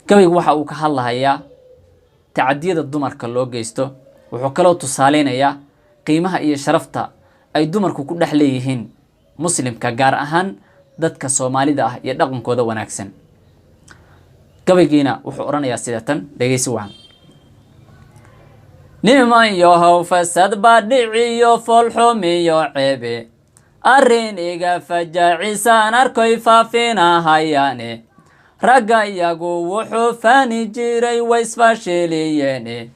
gabaygu waxa uu ka hadlahayaa tacadiyada dumarka loo geysto, wuxuu kaloo tusaaleynayaa qiimaha iyo sharafta ay dumarku ku dhex leeyihiin muslimka, gaar ahaan dadka Soomaalida ah iyo dhaqankooda wanaagsan. gabaygiina wuxuu oranayaa sida tan, dhageysi wacan. niman yahow fasad baa dhiciyo foolxumiyo ceebe, arrin iga fajaacisaan arkoy faafinahayaane, ragga iyagu wuxuu faani jiray waysfashiliyeene,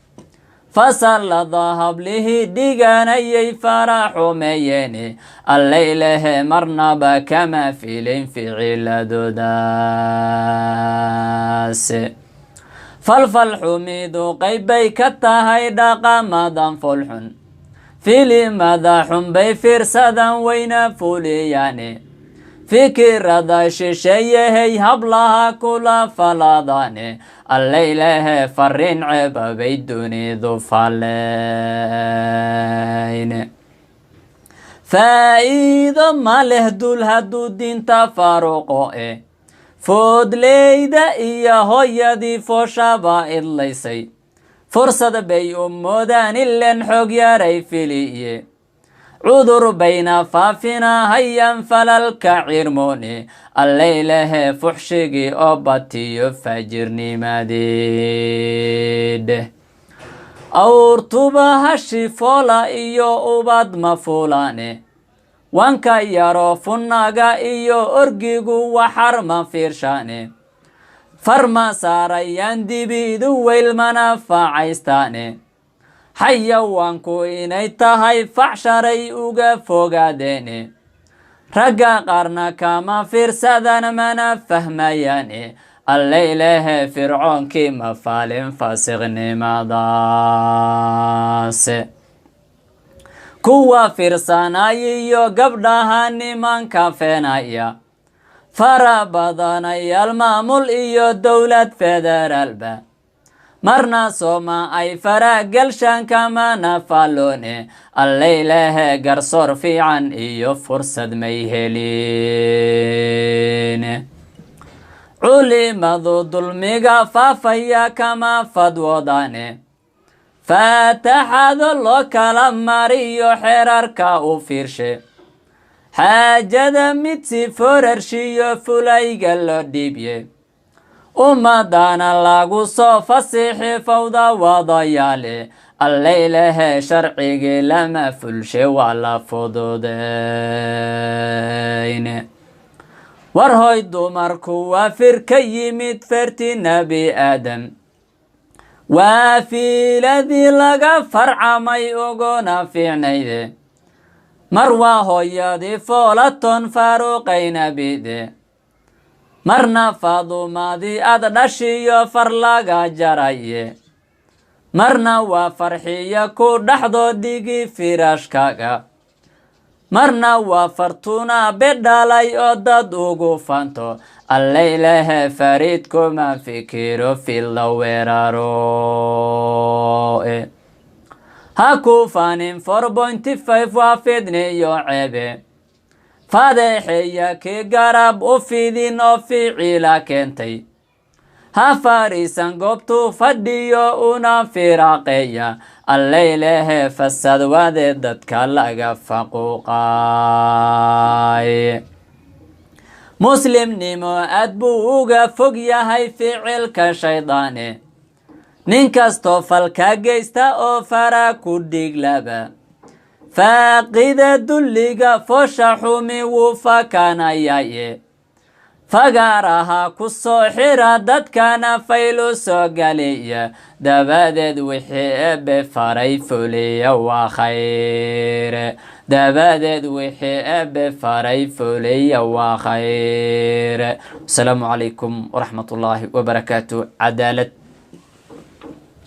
fasallada hablihii dhiganayay faraxumeyeene, allaylehe marnaba kama filayn ficiladoodaase. falfal xumidu qaybbay ka tahay dhaqamadan folxun, filimada xunbay fiirsadan wayna fuliyaane, fikirada shisheeyahey hablaha kula faladane, allaylehe farin ceebabay dunidu faleyne. faa'iido ma leh dul hadduu diinta faaruqo foodleyda iyo hooyadii fooshaba idlaysay, fursad bay u moodaan ilen xoog yaray filiye, cudur bayna faafinahayaan falalka cirmoone, allaylehe fuxshigii oo batiyo fajirnimadeedhe. awrtuba hashi foola iyo ubad ma fuulaane, wanka yaro funnaga iyo orgigu waxar ma fiirshaane, farma saarayaan dibidu weylmana faacaystaane, xayawaanku inay tahay facsharay uga fogaadeene, ragga qaarna kama fiirsadan mana fahmayaane, allaylehe fircoonkii ma faalin faasiqnimadaase. kuwa fiirsanaya gabdhaha nimanka feenaya, fara badanayaal maamul iyo dowlad federaalba, marna sooma ay faragalshaan kamana falloone, allaylehe garsoor fiican iyo fursad may heline. culimadu dulmiga faafaya kama fadwoodane, faataxado loo kala mariyo xeerarka u fiirshe, xaajada mid si foorarshiyo fulayga loo dhiibye, ummadana lagu soo fasixi fawda wadayaale, allaylehe sharcigii lama fulshe waa la fududeyne. war hoy dumarku waa fir ka yimid ferti nebi aadam, waa fiiladii laga farcamay uguna fiicnayde, mar waa hooyadii foolaton faaruqay nebide, marna faadumadii ad dhashiyo far laga jaraye, marna waa farxiya ku dhaxdoodhigii firaashkaga, marna waa fartuna bedhalay oo dad ugu fanto, allaylehe farid kuma fikiro filla weeraro. ha ku fanin 4.5 waa fidniyo ceebe, fadeexeya kii garab u fidin oo ficila keentay, ha fariisan goobtuu fadhiyo una firaaqeeya, allaylehe fasad wade dadka laga faquuqay. muslimnimo aad buu uga fog yahay ficilka shaydaane, nin kastoo falka geysta oo fara ku dhiglaba, faaqida dulliga foosha xumi wuu fakanayaye, fagaaraha ku soo xira dadkana faylu soo galiya, dabadeed wixii ebe faray fuliya waa khayre, dabadeed wixii ebe faray fuliya waa khayre. asalaamu calaykum waraxmatullaahi wabarakaatu. cadaalad